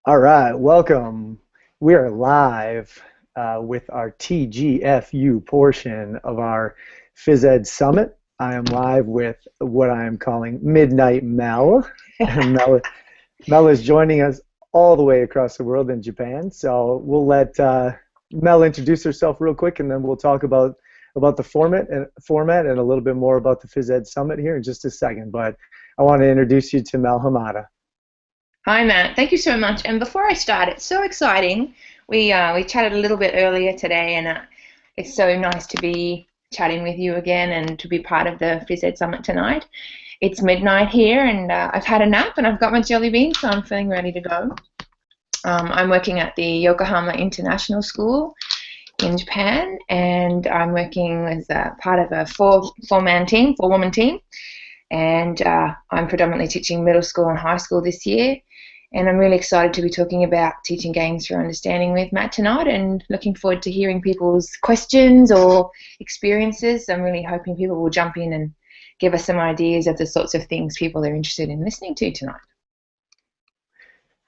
All right, welcome. We are live with our TGfU portion of our Phys Ed Summit. I am live with what I am calling Midnight Mel. Mel, Mel is joining us all the way across the world in Japan. So we'll let Mel introduce herself real quick, and then we'll talk about the format and a little bit more about the Phys Ed Summit here in just a second. But I want to introduce you to Mel Hamada. Hi, Matt. Thank you so much. And before I start, it's so exciting. We chatted a little bit earlier today, and it's so nice to be chatting with you again and to be part of the Phys Ed Summit tonight. It's midnight here, and I've had a nap, and I've got my jelly bean, so I'm feeling ready to go. I'm working at the Yokohama International School in Japan, and I'm working as part of a four-woman team, and I'm predominantly teaching middle school and high school this year. And I'm really excited to be talking about teaching games for understanding with Matt tonight, and looking forward to hearing people's questions or experiences. I'm really hoping people will jump in and give us some ideas of the sorts of things people are interested in listening to tonight.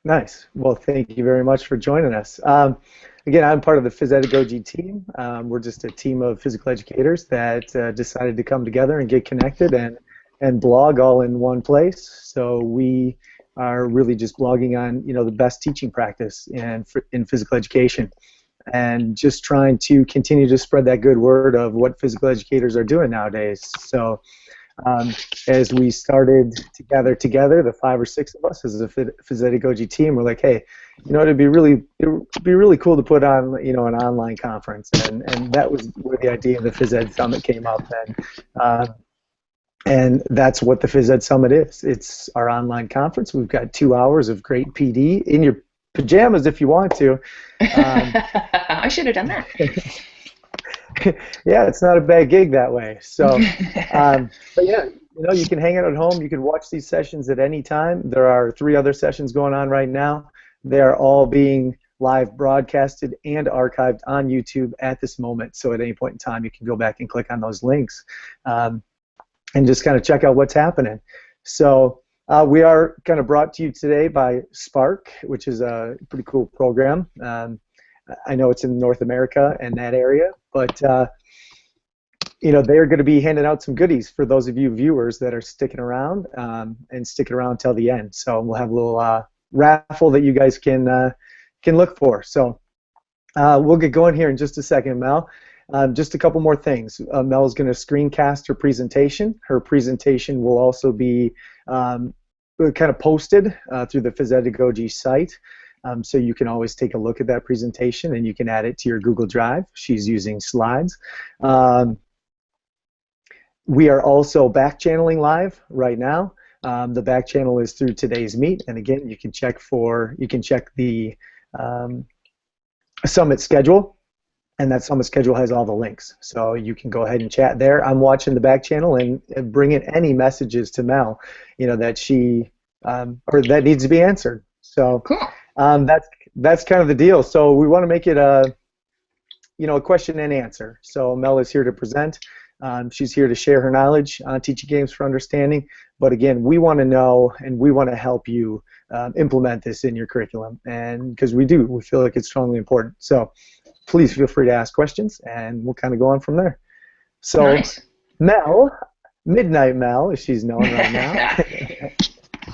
Nice. Well, thank you very much for joining us. Again, I'm part of the Phys Pedagogy team. We're just a team of physical educators that decided to come together and get connected and blog all in one place. So we are really just blogging on the best teaching practice in physical education, and just trying to continue to spread that good word of what physical educators are doing nowadays. So as we started to gather together, the 5 or 6 of us as a Phys Pedagogy team, we're like, hey, it'd be really cool to put on an online conference, and that was where the idea of the Phys Ed Summit came up. And that's what the Phys Ed Summit is. It's our online conference. We've got 2 hours of great PD in your pajamas if you want to. I should have done that. Yeah, it's not a bad gig that way. So, but yeah, you can hang out at home. You can watch these sessions at any time. There are 3 other sessions going on right now. They are all being live broadcasted and archived on YouTube at this moment. So at any point in time, you can go back and click on those links. And just kind of check out what's happening. So we are kind of brought to you today by Spark, which is a pretty cool program. I know it's in North America and that area, but they're going to be handing out some goodies for those of you viewers that are sticking around and sticking around till the end. So we'll have a little raffle that you guys can look for. So we'll get going here in just a second, Mel. Just a couple more things. Mel's going to screencast her presentation. Her presentation will also be kind of posted through the Phys Pedagogy site, so you can always take a look at that presentation and you can add it to your Google Drive. She's using slides. We are also back channeling live right now. The back channel is through today's meet, and again, you can check the summit schedule. And that summit schedule has all the links, so you can go ahead and chat there. I'm watching the back channel and bring in any messages to Mel, that she or that needs to be answered. So Cool. That's kind of the deal. So we want to make it a question and answer. So Mel is here to present. She's here to share her knowledge on teaching games for understanding. But again, we want to know and we want to help you implement this in your curriculum, and because we feel like it's strongly important. So please feel free to ask questions, and we'll kind of go on from there. So, Nice. Mel, Midnight Mel, as she's known right now.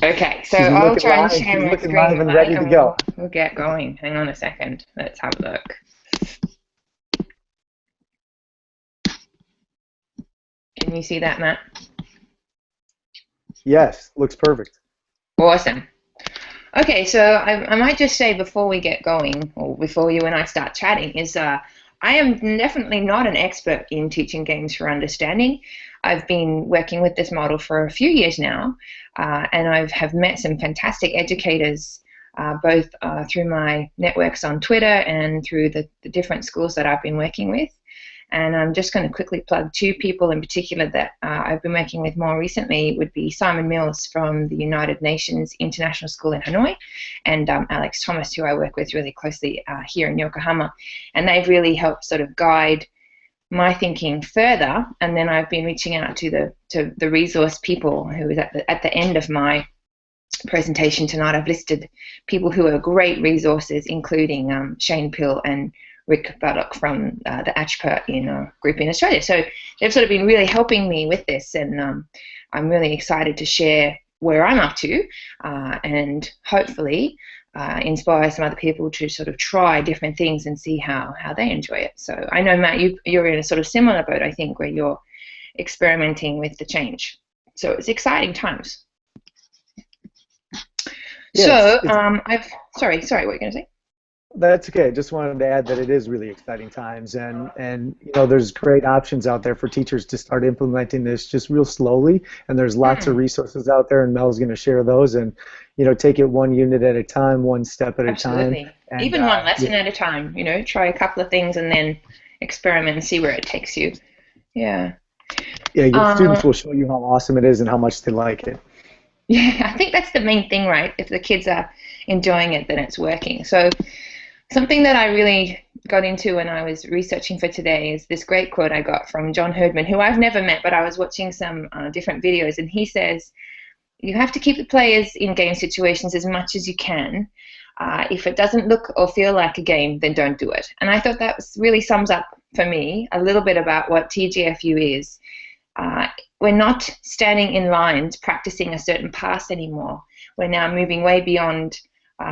Okay, so She's I'll looking try and live. share She's my looking screen live and ready to go. we'll get going. Hang on a second. Let's have a look. Can you see that, Matt? Yes, looks perfect. Awesome. Okay, so I might just say before we get going, or before you and I start chatting, is I am definitely not an expert in teaching games for understanding. I've been working with this model for a few years now, and I have met some fantastic educators, both through my networks on Twitter and through the different schools that I've been working with. And I'm just going to quickly plug 2 people in particular that I've been working with more recently. Would be Simon Mills from the United Nations International School in Hanoi, and Alex Thomas, who I work with really closely here in Yokohama. And they've really helped sort of guide my thinking further. And then I've been reaching out to the resource people who is at the end of my presentation tonight, I've listed people who are great resources, including Shane Pill and Rick Buddock from the ACHPA group in Australia. So they've sort of been really helping me with this, and I'm really excited to share where I'm up to, and hopefully inspire some other people to sort of try different things and see how they enjoy it. So I know, Matt, you're in a sort of similar boat, I think, where you're experimenting with the change. So it's exciting times. Yeah, so sorry, what were you going to say? That's okay. Just wanted to add that it is really exciting times, and there's great options out there for teachers to start implementing this just real slowly. And there's lots of resources out there, and Mel's going to share those. And take it one unit at a time, one step at a time. And, even one lesson at a time. Try a couple of things and then experiment and see where it takes you. Yeah. Yeah, your students will show you how awesome it is and how much they like it. Yeah, I think that's the main thing, right? If the kids are enjoying it, then it's working. So something that I really got into when I was researching for today is this great quote I got from John Herdman, who I've never met, but I was watching some different videos, and he says, you have to keep the players in game situations as much as you can. If it doesn't look or feel like a game, then don't do it. And I thought that really sums up for me a little bit about what TGfU is. We're not standing in lines practicing a certain pass anymore. We're now moving way beyond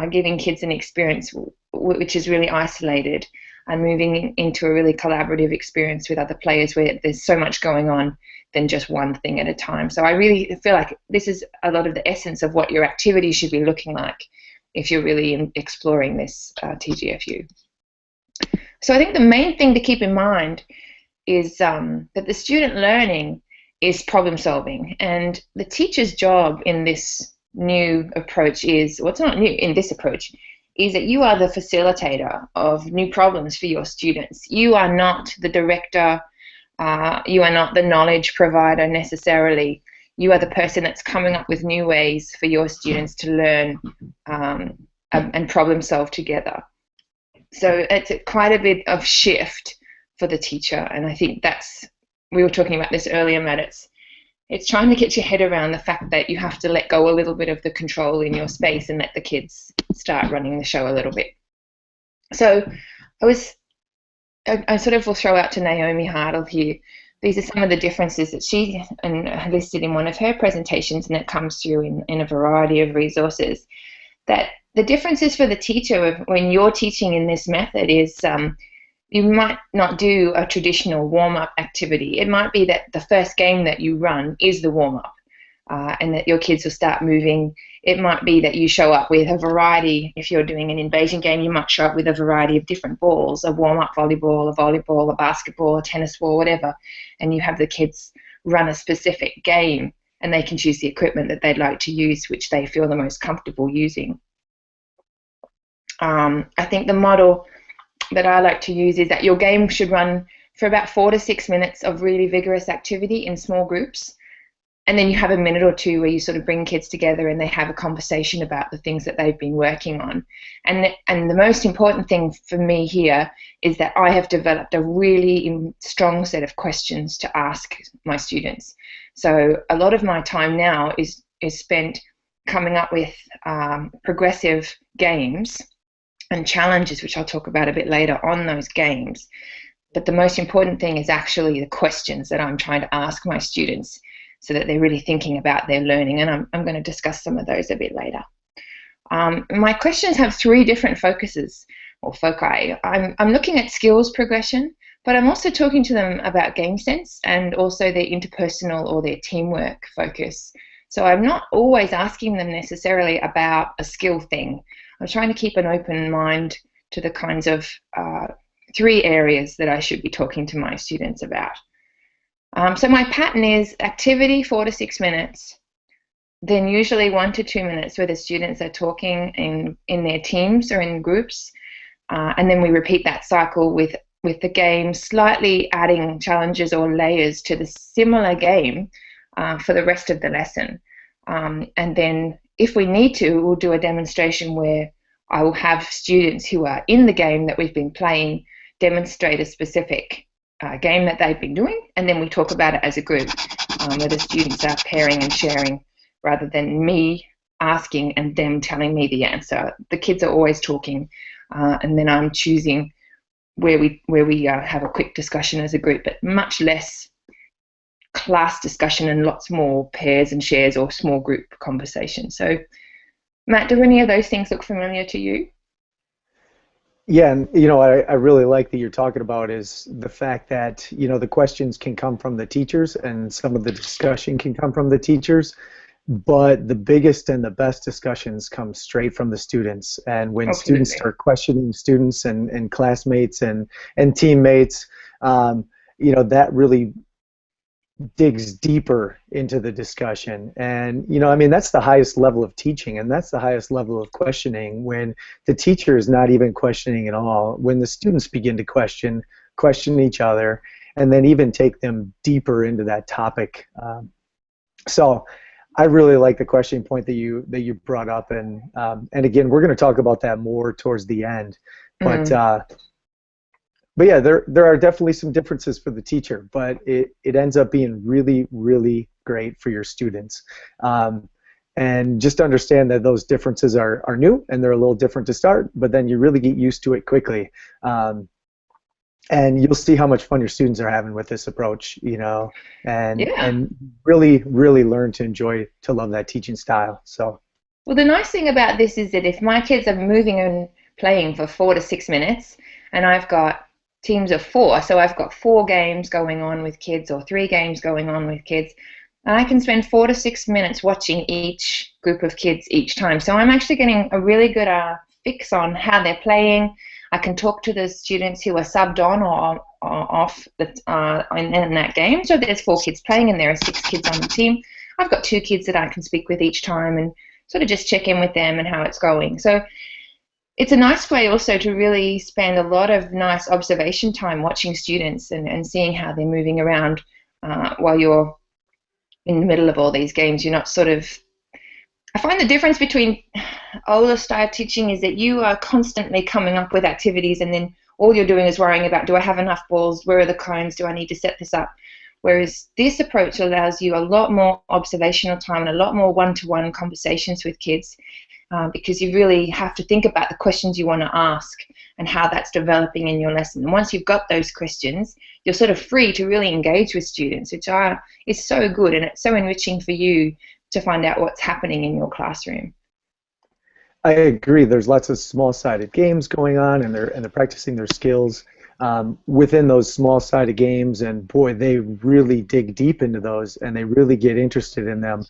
giving kids an experience which is really isolated, and moving into a really collaborative experience with other players where there's so much going on than just one thing at a time. So I really feel like this is a lot of the essence of what your activity should be looking like if you're really exploring this TGfU. So I think the main thing to keep in mind is that the student learning is problem solving, and the teacher's job in this new approach is, well, it's not new in this approach, is that you are the facilitator of new problems for your students. You are not the director, you are not the knowledge provider necessarily. You are the person that's coming up with new ways for your students to learn and problem solve together. So it's quite a bit of shift for the teacher, and I think we were talking about this earlier, Matt, it's trying to get your head around the fact that you have to let go a little bit of the control in your space and let the kids start running the show a little bit. So I sort of will throw out to Naomi Hartle here. These are some of the differences that she listed in one of her presentations, and it comes through in a variety of resources. That the differences for the teacher when you're teaching in this method is you might not do a traditional warm-up activity. It might be that the first game that you run is the warm-up, and that your kids will start moving. It might be that you show up with a variety. If you're doing an invasion game, you might show up with a variety of different balls, a warm-up volleyball, a volleyball, a basketball, a tennis ball, whatever, and you have the kids run a specific game, and they can choose the equipment that they'd like to use, which they feel the most comfortable using. I think the model that I like to use is that your game should run for about 4 to 6 minutes of really vigorous activity in small groups, and then you have a minute or two where you sort of bring kids together and they have a conversation about the things that they've been working on. And the most important thing for me here is that I have developed a really strong set of questions to ask my students. So a lot of my time now is spent coming up with progressive games and challenges, which I'll talk about a bit later, on those games. But the most important thing is actually the questions that I'm trying to ask my students so that they're really thinking about their learning, and I'm going to discuss some of those a bit later. My questions have 3 different focuses, or foci. I'm looking at skills progression, but I'm also talking to them about game sense and also their interpersonal or their teamwork focus. So I'm not always asking them necessarily about a skill thing. I'm trying to keep an open mind to the kinds of 3 areas that I should be talking to my students about. So my pattern is activity 4 to 6 minutes, then usually 1 to 2 minutes where the students are talking in their teams or in groups, and then we repeat that cycle with the game, slightly adding challenges or layers to the similar game for the rest of the lesson. And then if we need to, we'll do a demonstration where I will have students who are in the game that we've been playing demonstrate a specific game that they've been doing, and then we talk about it as a group, where the students are pairing and sharing rather than me asking and them telling me the answer. The kids are always talking, and then I'm choosing where we have a quick discussion as a group, but much less class discussion and lots more pairs and shares or small group conversation. So, Matt, do any of those things look familiar to you? Yeah, and I really like that you're talking about is the fact that the questions can come from the teachers and some of the discussion can come from the teachers, but the biggest and the best discussions come straight from the students. And when Absolutely. students start questioning students and classmates and teammates, that really digs deeper into the discussion. And I mean, that's the highest level of teaching, and that's the highest level of questioning, when the teacher is not even questioning at all, when the students begin to question each other, and then even take them deeper into that topic. So I really like the questioning point that you brought up, and again, we're going to talk about that more towards the end, but but yeah, there are definitely some differences for the teacher, but it ends up being really, really great for your students. And just understand that those differences are new and they're a little different to start, but then you really get used to it quickly. And you'll see how much fun your students are having with this approach, and really, really learn to love that teaching style. So. Well, the nice thing about this is that if my kids are moving and playing for 4 to 6 minutes, and I've got teams of 4, so I've got 4 games going on with kids or 3 games going on with kids, and I can spend 4 to 6 minutes watching each group of kids each time. So I'm actually getting a really good fix on how they're playing. I can talk to the students who are subbed on or off in that game. So there's 4 kids playing and there are 6 kids on the team. I've got 2 kids that I can speak with each time and sort of just check in with them and how it's going. So it's a nice way also to really spend a lot of nice observation time watching students and seeing how they're moving around while you're in the middle of all these games. You're not sort of... I find the difference between older style teaching is that you are constantly coming up with activities and then all you're doing is worrying about, do I have enough balls? Where are the cones? Do I need to set this up? Whereas this approach allows you a lot more observational time and a lot more one-to-one conversations with kids. Because you really have to think about the questions you want to ask and how that's developing in your lesson. And once you've got those questions, you're sort of free to really engage with students, which is so good, and it's so enriching for you to find out what's happening in your classroom. I agree. There's lots of small-sided games going on, and they're practicing their skills within those small-sided games, and boy, they really dig deep into those, and they really get interested in them,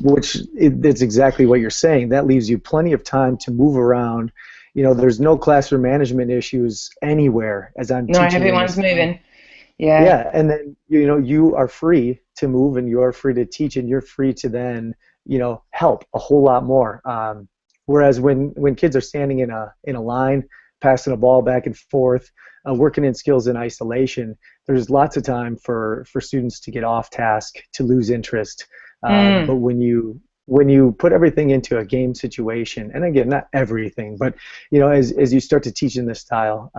which it's exactly what you're saying. That leaves you plenty of time to move around. There's no classroom management issues anywhere as I'm teaching. No, everyone's moving. Yeah. Yeah, and then you are free to move, and you are free to teach, and you're free to then help a whole lot more. Whereas when kids are standing in a line, passing a ball back and forth, working in skills in isolation, there's lots of time for students to get off task, to lose interest. But when you put everything into a game situation, and again, not everything, but as you start to teach in this style,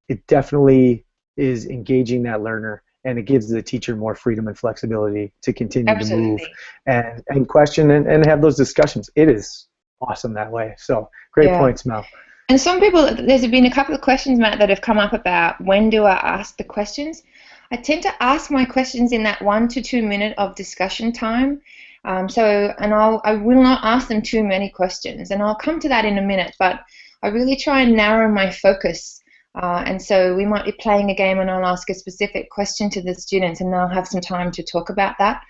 it definitely is engaging that learner, and it gives the teacher more freedom and flexibility to continue to move and question and have those discussions. It is awesome that way. So great points, Mel. And some people, there's been a couple of questions, Matt, that have come up about when do I ask the questions. I tend to ask my questions in that 1 to 2 minute of discussion time. I will not ask them too many questions, and I'll come to that in a minute, but I really try and narrow my focus. And so we might be playing a game and I'll ask a specific question to the students and they'll have some time to talk about that.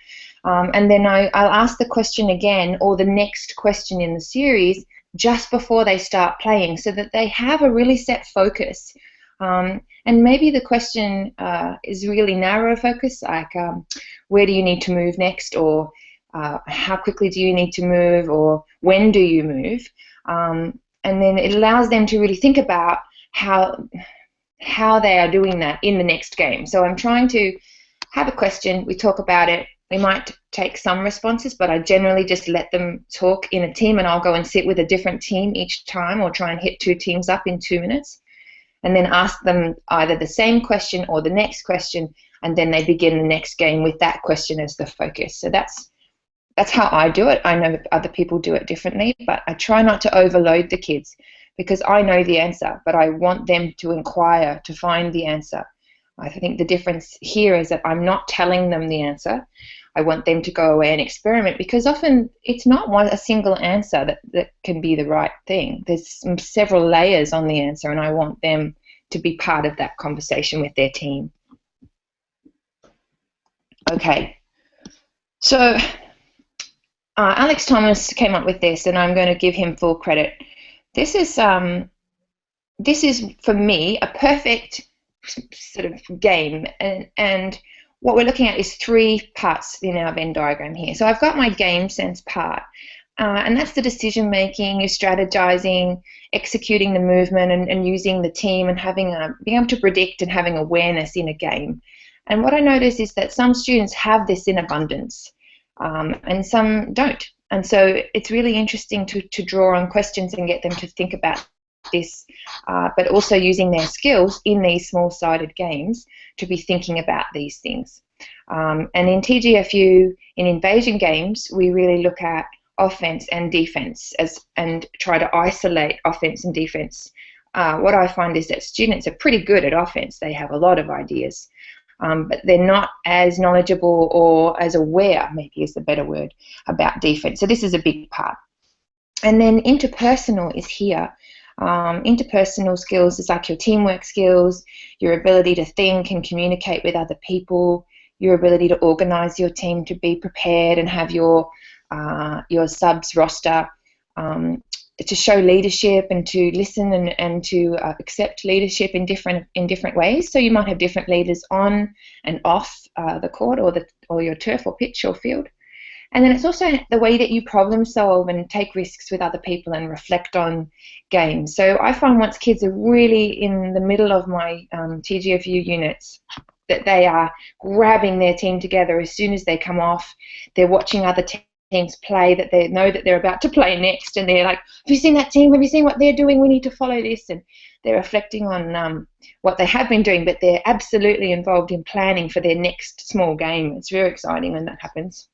And then I'll ask the question again, or the next question in the series, just before they start playing, so that they have a really set focus. And maybe the question is really narrow focus, like where do you need to move next, or how quickly do you need to move, or when do you move? And then it allows them to really think about how they are doing that in the next game. So I'm trying to have a question, we talk about it, we might take some responses, but I generally just let them talk in a team, and I'll go and sit with a different team each time, or try and hit 2 teams up in 2 minutes, and then ask them either the same question or the next question, and then they begin the next game with that question as the focus. So that's that's how I do it. I know other people do it differently, but I try not to overload the kids because I know the answer, but I want them to inquire to find the answer. I think the difference here is that I'm not telling them the answer. I want them to go away and experiment, because often it's not a single answer that can be the right thing. There's several layers on the answer, and I want them to be part of that conversation with their team. Okay, so Alex Thomas came up with this, and I'm going to give him full credit. This is for me a perfect sort of game, and what we're looking at is 3 parts in our Venn diagram here. So I've got my game sense part, and that's the decision making, your strategizing, executing the movement, and using the team, and being able to predict and having awareness in a game. And what I notice is that some students have this in abundance, and some don't. And so it's really interesting to draw on questions and get them to think about this, but also using their skills in these small-sided games to be thinking about these things. And in TGfU, in invasion games, we really look at offense and defense and try to isolate offense and defense. What I find is that students are pretty good at offense. They have a lot of ideas, but they're not as knowledgeable or as aware, maybe is the better word, about defense. So this is a big part. And then interpersonal is here. Interpersonal skills is like your teamwork skills, your ability to think and communicate with other people, your ability to organize your team to be prepared and have your subs roster, to show leadership and to listen and to accept leadership in different ways. So you might have different leaders on and off the court or your turf or pitch or field. And then it's also the way that you problem solve and take risks with other people and reflect on games. So I find once kids are really in the middle of my TGfU units, that they are grabbing their team together as soon as they come off. They're watching other teams play that they know that they're about to play next, and they're like, have you seen that team? Have you seen what they're doing? We need to follow this. And they're reflecting on what they have been doing, but they're absolutely involved in planning for their next small game. It's very exciting when that happens.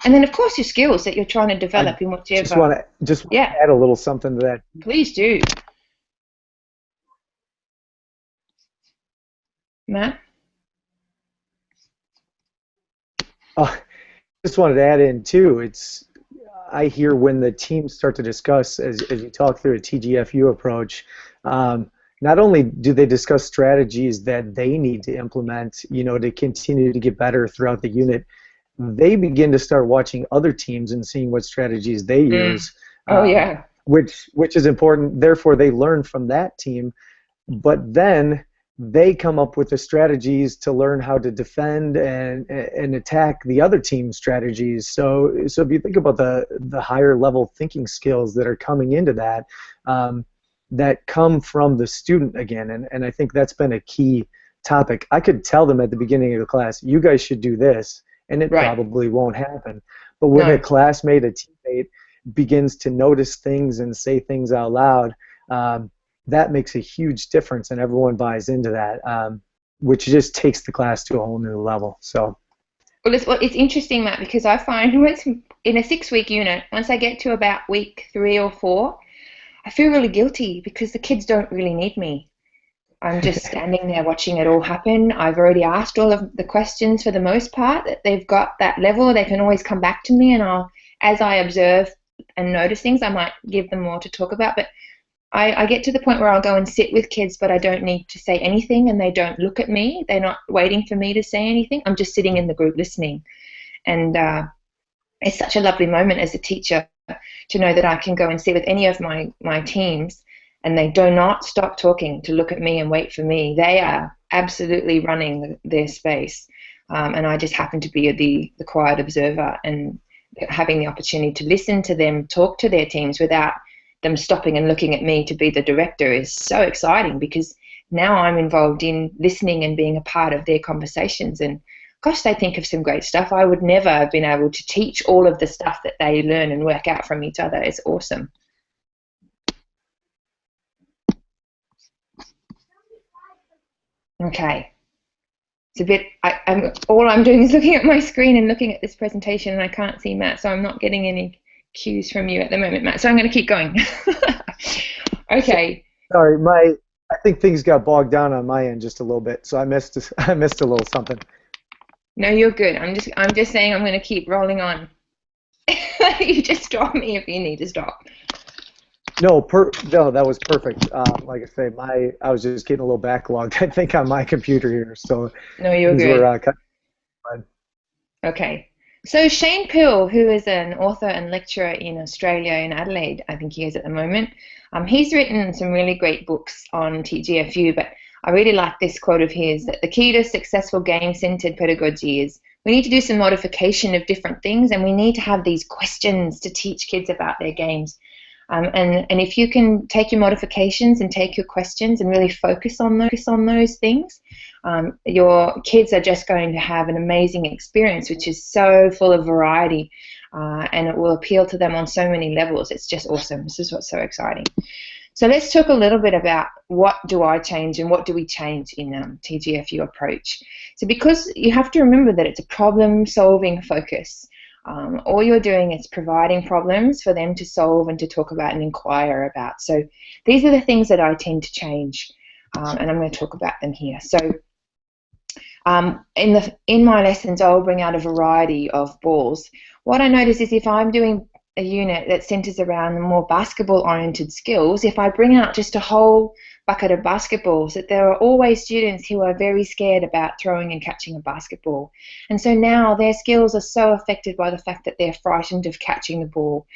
And then, of course, your skills that you're trying to develop in whichever. Just want to add a little something to that. Please do. Matt? Just wanted to add in, too, I hear when the teams start to discuss, as you talk through a TGfU approach, not only do they discuss strategies that they need to implement, to continue to get better throughout the unit, they begin to start watching other teams and seeing what strategies they use. Oh, yeah. Which is important. Therefore, they learn from that team, but then they come up with the strategies to learn how to defend and attack the other team's strategies. So if you think about the higher level thinking skills that are coming into that, that come from the student again, and I think that's been a key topic. I could tell them at the beginning of the class, you guys should do this, and it probably won't happen. But when a classmate, a teammate, begins to notice things and say things out loud, that makes a huge difference, and everyone buys into that, which just takes the class to a whole new level. So, well, it's interesting, Matt, because I find once in a 6-week unit, once I get to about week 3 or 4, I feel really guilty because the kids don't really need me. I'm just standing there watching it all happen. I've already asked all of the questions for the most part. That they've got that level. They can always come back to me, and as I observe and notice things, I might give them more to talk about. But I get to the point where I'll go and sit with kids, but I don't need to say anything, and they don't look at me. They're not waiting for me to say anything. I'm just sitting in the group listening. And it's such a lovely moment as a teacher to know that I can go and sit with any of my teams, and they do not stop talking to look at me and wait for me. They are absolutely running their space, and I just happen to be the quiet observer, and having the opportunity to listen to them talk to their teams without them stopping and looking at me to be the director is so exciting, because now I'm involved in listening and being a part of their conversations. And gosh, they think of some great stuff. I would never have been able to teach all of the stuff that they learn and work out from each other. It's awesome. Okay. it's a bit, all I'm doing is looking at my screen and looking at this presentation, and I can't see Matt, so I'm not getting any cues from you at the moment, Matt. So I'm going to keep going. Okay. Sorry, I think things got bogged down on my end just a little bit, so I missed a little something. No, you're good. I'm just saying I'm going to keep rolling on. You just stop me if you need to stop. No, that was perfect. Like I say, I was just getting a little backlogged, I think, on my computer here, so no, you're things good. were kind of. Okay. So Shane Poole, who is an author and lecturer in Australia, in Adelaide, I think he is at the moment, he's written some really great books on TGfU, but I really like this quote of his, that the key to successful game-centered pedagogy is we need to do some modification of different things, and we need to have these questions to teach kids about their games. And if you can take your modifications and take your questions and really focus on those things, your kids are just going to have an amazing experience, which is so full of variety, and it will appeal to them on so many levels. It's just awesome. This is what's so exciting. So let's talk a little bit about what do I change and what do we change in TGfU approach. So because you have to remember that it's a problem-solving focus. All you're doing is providing problems for them to solve and to talk about and inquire about. So these are the things that I tend to change, and I'm going to talk about them here. So in my lessons, I'll bring out a variety of balls. What I notice is if I'm doing a unit that centers around the more basketball-oriented skills, if I bring out just a whole bucket of basketballs, that there are always students who are very scared about throwing and catching a basketball. And so now their skills are so affected by the fact that they're frightened of catching the ball.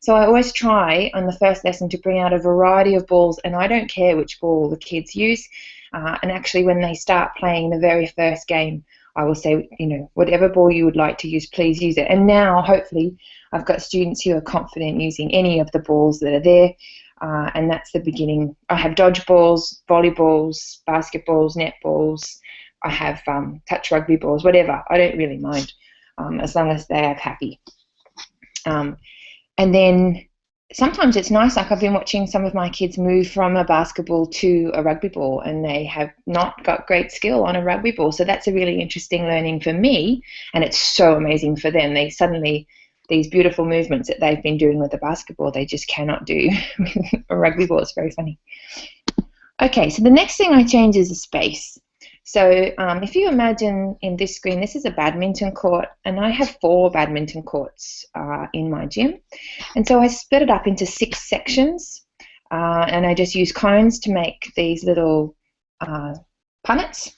So I always try on the first lesson to bring out a variety of balls, and I don't care which ball the kids use. And actually when they start playing the very first game, I will say, whatever ball you would like to use, please use it. And now, hopefully, I've got students who are confident using any of the balls that are there, and that's the beginning. I have dodgeballs, volleyballs, basketballs, netballs. I have touch rugby balls, whatever. I don't really mind, as long as they are happy. And then sometimes it's nice, like I've been watching some of my kids move from a basketball to a rugby ball, and they have not got great skill on a rugby ball. So that's a really interesting learning for me, and it's so amazing for them. They suddenly, these beautiful movements that they've been doing with the basketball, they just cannot do with a rugby ball. It's very funny. Okay, so the next thing I change is the space. So if you imagine in this screen, this is a badminton court, and I have 4 badminton courts in my gym. And so I split it up into 6 sections, and I just use cones to make these little punnets.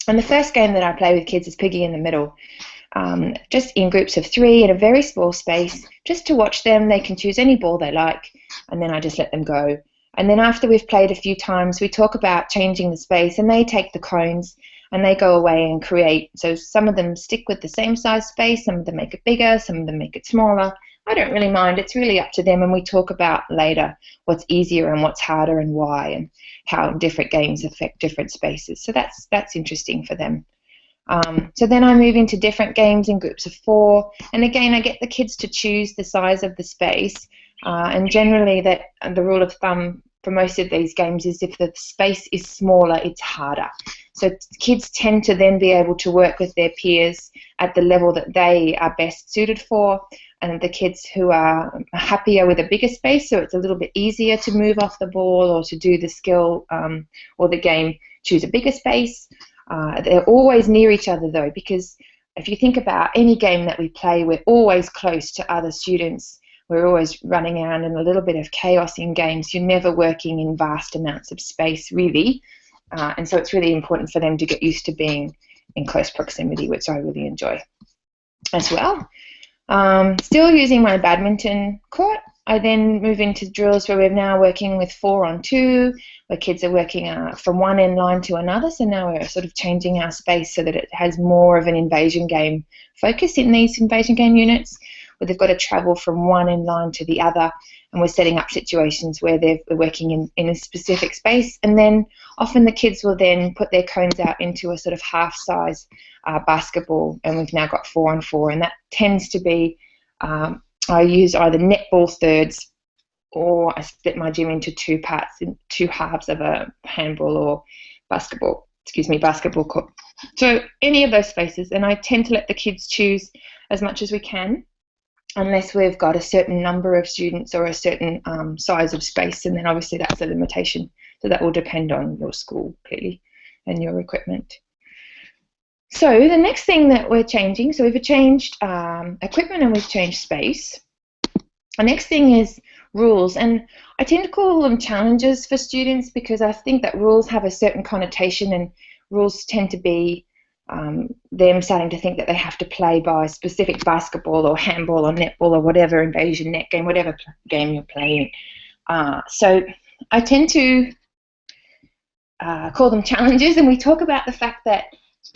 And the first game that I play with kids is Piggy in the Middle, just in groups of 3 in a very small space, just to watch them. They can choose any ball they like, and then I just let them go. And then after we've played a few times, we talk about changing the space, and they take the cones and they go away and create. So some of them stick with the same size space, some of them make it bigger, some of them make it smaller. I don't really mind. It's really up to them, and we talk about later what's easier and what's harder and why, and how different games affect different spaces. So that's interesting for them. So then I move into different games in groups of 4, and again I get the kids to choose the size of the space, and generally the rule of thumb for most of these games is if the space is smaller, it's harder. So kids tend to then be able to work with their peers at the level that they are best suited for, and the kids who are happier with a bigger space, so it's a little bit easier to move off the ball or to do the skill or the game, choose a bigger space. They're always near each other though, because if you think about any game that we play, we're always close to other students. We're always running around in a little bit of chaos in games. You're never working in vast amounts of space, really. And so it's really important for them to get used to being in close proximity, which I really enjoy as well. Still using my badminton court, I then move into drills where we're now working with 4-on-2, where kids are working from one end line to another. So now we're sort of changing our space so that it has more of an invasion game focus in these invasion game units, where they've got to travel from one end line to the other, and we're setting up situations where they're working in a specific space. And then often the kids will then put their cones out into a sort of half-size basketball, and we've now got 4-on-4, and that tends to be I use either netball thirds, or I split my gym into 2 parts, in 2 halves of a handball or basketball. excuse me, basketball court. So any of those spaces, and I tend to let the kids choose as much as we can, unless we've got a certain number of students or a certain size of space, and then obviously that's a limitation. So that will depend on your school, clearly, and your equipment. So the next thing that we're changing, so we've changed equipment and we've changed space. The next thing is rules, and I tend to call them challenges for students because I think that rules have a certain connotation, and rules tend to be them starting to think that they have to play by specific basketball or handball or netball or whatever invasion net game, whatever game you're playing. So I tend to call them challenges, and we talk about the fact that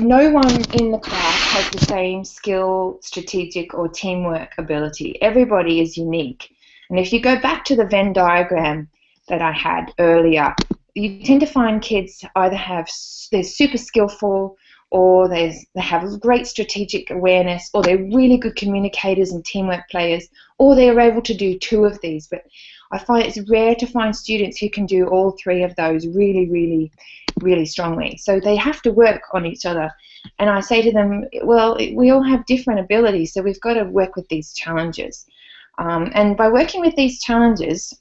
no one in the class has the same skill, strategic, or teamwork ability. Everybody is unique. And if you go back to the Venn diagram that I had earlier, you tend to find kids either they're super skillful, or they have great strategic awareness, or they're really good communicators and teamwork players, or they're able to do two of these. But I find it's rare to find students who can do all three of those really, really, really strongly. So they have to work on each other. And I say to them, well, we all have different abilities, so we've got to work with these challenges. And by working with these challenges,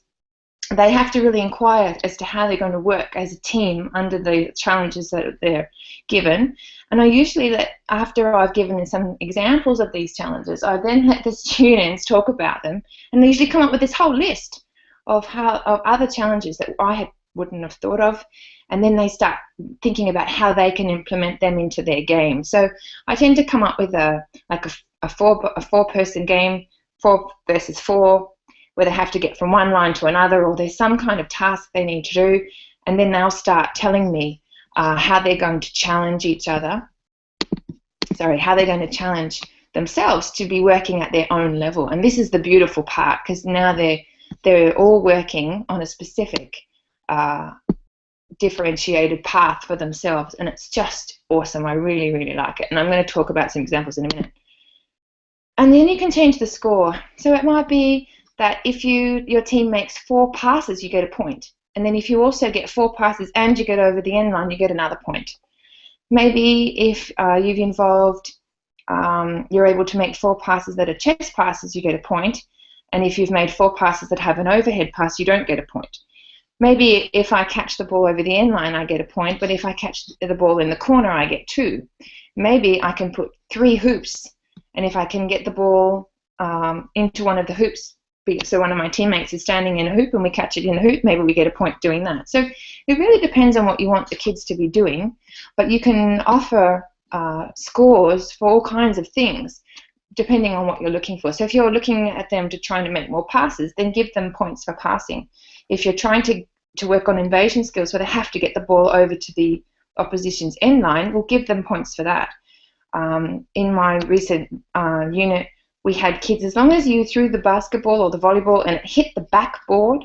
they have to really inquire as to how they're going to work as a team under the challenges that they're given. And I usually let, after I've given them some examples of these challenges, I then let the students talk about them, and they usually come up with this whole list of other challenges that I wouldn't have thought of, and then they start thinking about how they can implement them into their game. So I tend to come up with a four-person game, 4 versus 4, where they have to get from one line to another, or there's some kind of task they need to do, and then they'll start telling me how they're going to challenge each other. Sorry, how they're going to challenge themselves to be working at their own level. And this is the beautiful part, because now they're all working on a specific differentiated path for themselves, and it's just awesome. I really, really like it, and I'm going to talk about some examples in a minute. And then you can change the score. So it might be that if your team makes 4 passes, you get a point. And then if you also get 4 passes and you get over the end line, you get another point. Maybe if you've involved, you're able to make 4 passes that are chest passes, you get a point. And if you've made 4 passes that have an overhead pass, you don't get a point. Maybe if I catch the ball over the end line, I get a point, but if I catch the ball in the corner, I get 2. Maybe I can put 3 hoops, and if I can get the ball into one of the hoops, so one of my teammates is standing in a hoop and we catch it in the hoop, maybe we get a point doing that. So it really depends on what you want the kids to be doing, but you can offer scores for all kinds of things depending on what you're looking for. So if you're looking at them to try to make more passes, then give them points for passing. If you're trying to work on invasion skills where they have to get the ball over to the opposition's end line, we'll give them points for that. In my recent unit, we had kids, as long as you threw the basketball or the volleyball and it hit the backboard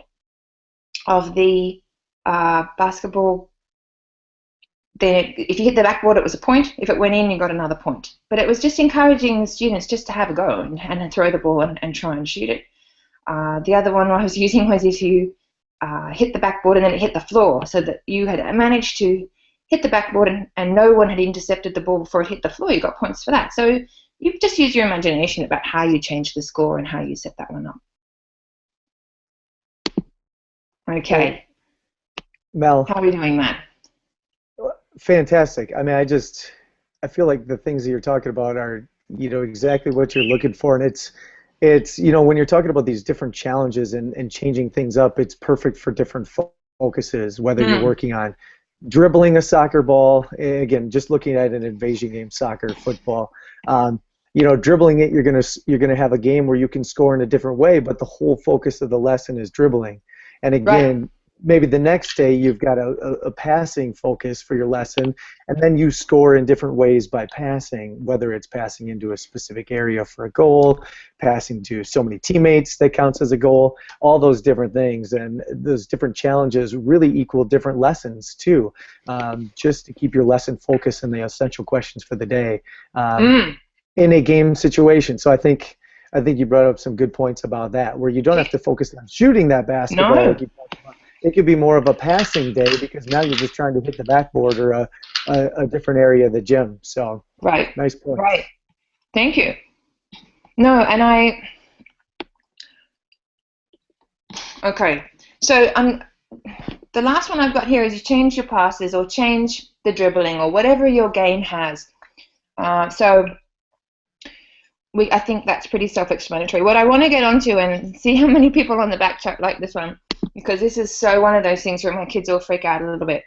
of the basketball, then if you hit the backboard, it was a point. If it went in, you got another point. But it was just encouraging the students just to have a go and throw the ball and try and shoot it. The other one I was using was if you hit the backboard and then it hit the floor, so that you had managed to hit the backboard and no one had intercepted the ball before it hit the floor, you got points for that. So you just use your imagination about how you change the score and how you set that one up. Okay. Mel, how are we doing, Matt? Fantastic. I mean, I feel like the things that you're talking about are, exactly what you're looking for, and it's when you're talking about these different challenges and changing things up, it's perfect for different focuses, whether you're working on dribbling a soccer ball, again, just looking at an invasion game, soccer, football, dribbling it, you're gonna have a game where you can score in a different way, but the whole focus of the lesson is dribbling. And again, right, maybe the next day you've got a passing focus for your lesson, and then you score in different ways by passing, whether it's passing into a specific area for a goal, passing to so many teammates that counts as a goal, all those different things. And those different challenges really equal different lessons too, just to keep your lesson focused and the essential questions for the day in a game situation. So I think you brought up some good points about that, where you don't have to focus on shooting that basketball. No. Like you talked about. it could be more of a passing day because now you're just trying to hit the backboard or a different area of the gym. So Right. nice point. Right. Thank you. No, and okay. So the last one I've got here is you change your passes or change the dribbling or whatever your game has. I think that's pretty self-explanatory. What I want to get onto and see how many people on the back chat like this one, because this is so one of those things where my kids all freak out a little bit.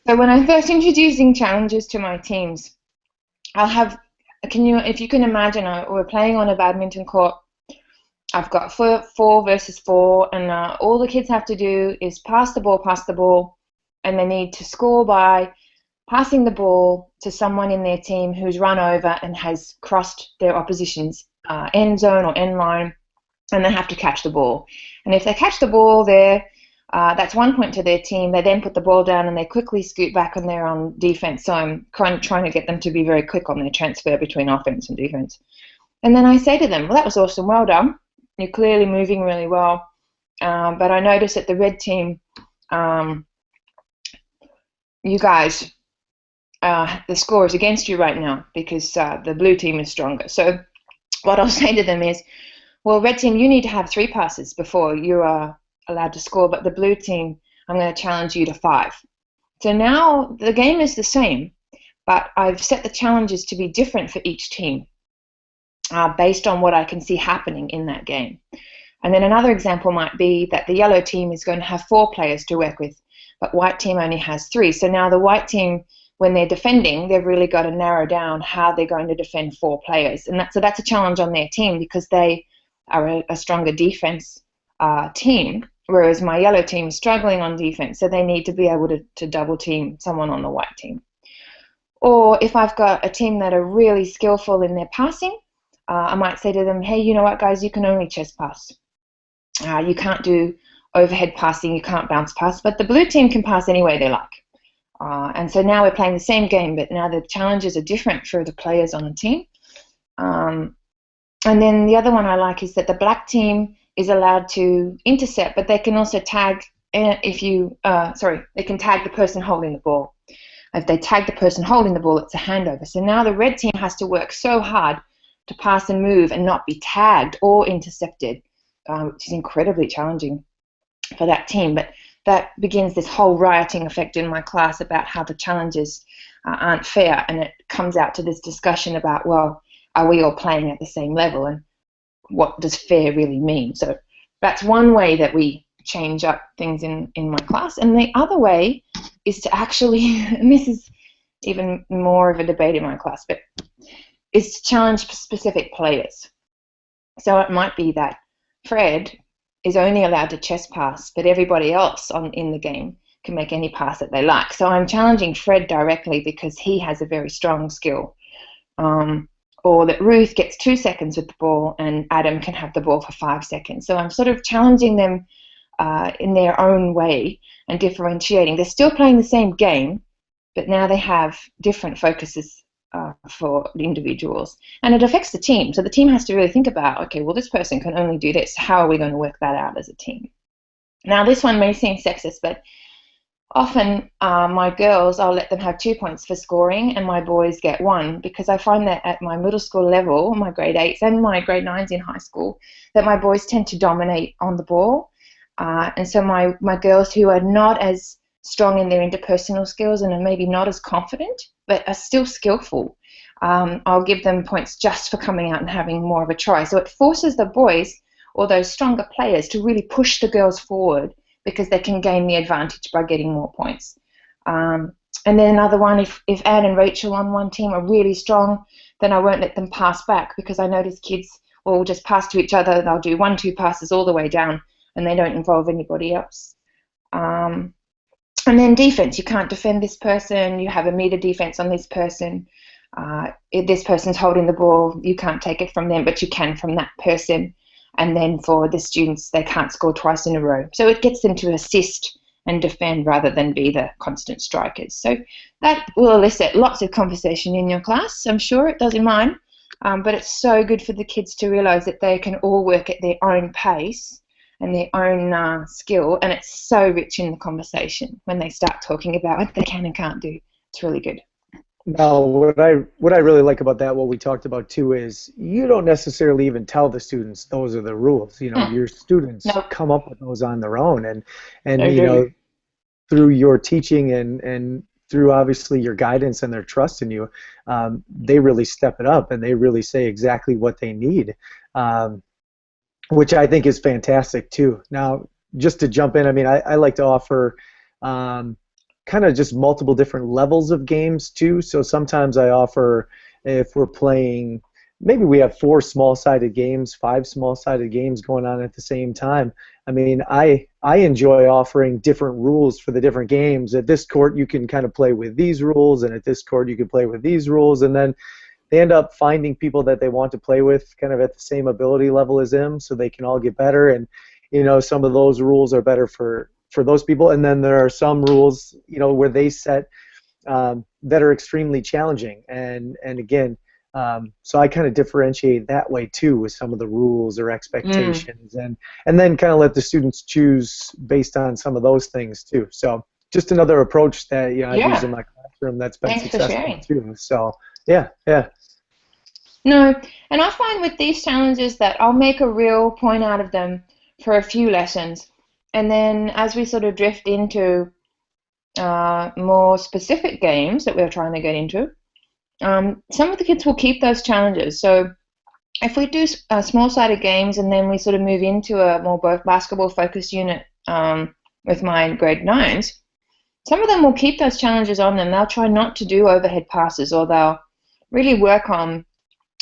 So when I'm first introducing challenges to my teams, I'll have, if you can imagine, we're playing on a badminton court. I've got 4 versus 4, and all the kids have to do is pass the ball, and they need to score by passing the ball to someone in their team who's run over and has crossed their opposition's end zone or end line, and they have to catch the ball. And if they catch the ball there, that's 1 point to their team. They then put the ball down and they quickly scoot back and they're on defense. So I'm trying to get them to be very quick on their transfer between offense and defense. And then I say to them, well, that was awesome, well done. You're clearly moving really well. But I noticed that the red team, you guys, the score is against you right now because the blue team is stronger. So what I'll say to them is, well, red team, you need to have 3 passes before you are allowed to score, but the blue team, I'm going to challenge you to 5. So now the game is the same, but I've set the challenges to be different for each team based on what I can see happening in that game. And then another example might be that the yellow team is going to have 4 players to work with, but white team only has 3. So now the white team, when they're defending, they've really got to narrow down how they're going to defend 4 players. And that's a challenge on their team because they are a stronger defense team, whereas my yellow team is struggling on defense, so they need to be able to double team someone on the white team. Or if I've got a team that are really skillful in their passing, I might say to them, hey, you know what, guys, you can only chest pass. You can't do overhead passing, you can't bounce pass, but the blue team can pass any way they like. And so now we're playing the same game, but now the challenges are different for the players on the team. And then the other one I like is that the black team is allowed to intercept, but they can also tag they can tag the person holding the ball. If they tag the person holding the ball, it's a handover. So now the red team has to work so hard to pass and move and not be tagged or intercepted, which is incredibly challenging for that team. But that begins this whole rioting effect in my class about how the challenges aren't fair, and it comes out to this discussion about, well, are we all playing at the same level, and what does fair really mean? So that's one way that we change up things in my class. And the other way is to actually, and this is even more of a debate in my class, but is to challenge specific players. So it might be that Fred is only allowed to chest pass, but everybody else in the game can make any pass that they like. So I'm challenging Fred directly because he has a very strong skill. Or that Ruth gets 2 seconds with the ball and Adam can have the ball for 5 seconds. So I'm sort of challenging them in their own way and differentiating. They're still playing the same game, but now they have different focuses for the individuals. And it affects the team. So the team has to really think about, okay, well, this person can only do this. How are we going to work that out as a team? Now, this one may seem sexist, but often my girls, I'll let them have 2 points for scoring and my boys get 1, because I find that at my middle school level, my grade 8s and my grade 9s in high school, that my boys tend to dominate on the ball. And so my girls who are not as strong in their interpersonal skills and are maybe not as confident, but are still skillful, I'll give them points just for coming out and having more of a try. So it forces the boys or those stronger players to really push the girls forward because they can gain the advantage by getting more points. And then another one, if Anne and Rachel on one team are really strong, then I won't let them pass back because I notice kids will just pass to each other. They'll do 1-2 passes all the way down and they don't involve anybody else. And then defense, you can't defend this person. You have a meter defense on this person. If this person's holding the ball, you can't take it from them, but you can from that person. And then for the students, they can't score twice in a row. So it gets them to assist and defend rather than be the constant strikers. So that will elicit lots of conversation in your class. I'm sure it does in mine. But it's so good for the kids to realise that they can all work at their own pace and their own skill, and it's so rich in the conversation when they start talking about what they can and can't do. It's really good. Now, what I really like about that, what we talked about too, is you don't necessarily even tell the students those are the rules. You know, your students Nope, come up with those on their own, and they you do. know, through your teaching and through obviously your guidance and their trust in you, they really step it up and they really say exactly what they need, which I think is fantastic too. Now, just to jump in, I mean, I like to offer kind of just multiple different levels of games too. So sometimes I offer, if we're playing, maybe we have 4 small-sided games, 5 small-sided games going on at the same time. I mean, I enjoy offering different rules for the different games. At this court, you can kind of play with these rules, and at this court, you can play with these rules, and then they end up finding people that they want to play with kind of at the same ability level as them, so they can all get better. And you know, some of those rules are better for those people, and then there are some rules, you know, where they set that are extremely challenging. And again, so I kind of differentiate that way too with some of the rules or expectations, and then kind of let the students choose based on some of those things too. So just another approach that I've used in Yeah, my classroom that's been thanks for successful sharing. too. So yeah, yeah. No, and I find with these challenges that I'll make a real point out of them for a few lessons, and then as we sort of drift into more specific games that we're trying to get into, some of the kids will keep those challenges. So if we do small-sided games and then we sort of move into a more basketball-focused unit with my grade 9s, some of them will keep those challenges on them. They'll try not to do overhead passes, or they'll really work on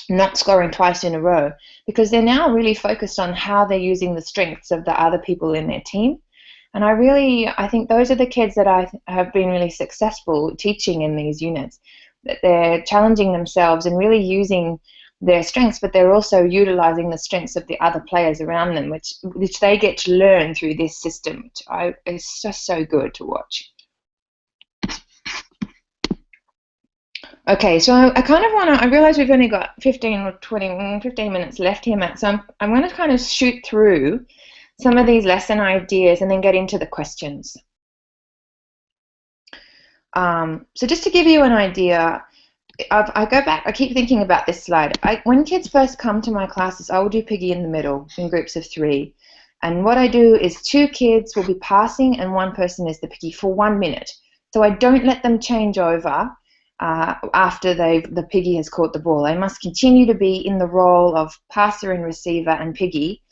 not scoring twice in a row, because they're now really focused on how they're using the strengths of the other people in their team. And I think those are the kids that I have been really successful teaching in these units, that they're challenging themselves and really using their strengths, but they're also utilizing the strengths of the other players around them, which they get to learn through this system, which is just so good to watch. Okay, so I kind of want to, I realize we've only got 15 or 20, 15 minutes left here, Matt, so I'm going to kind of shoot through some of these lesson ideas and then get into the questions. So just to give you an idea, I go back, I keep thinking about this slide. When kids first come to my classes, I will do piggy in the middle in groups of 3. And what I do is 2 kids will be passing and 1 person is the piggy for 1 minute. So I don't let them change over after the piggy has caught the ball. They must continue to be in the role of passer and receiver and piggy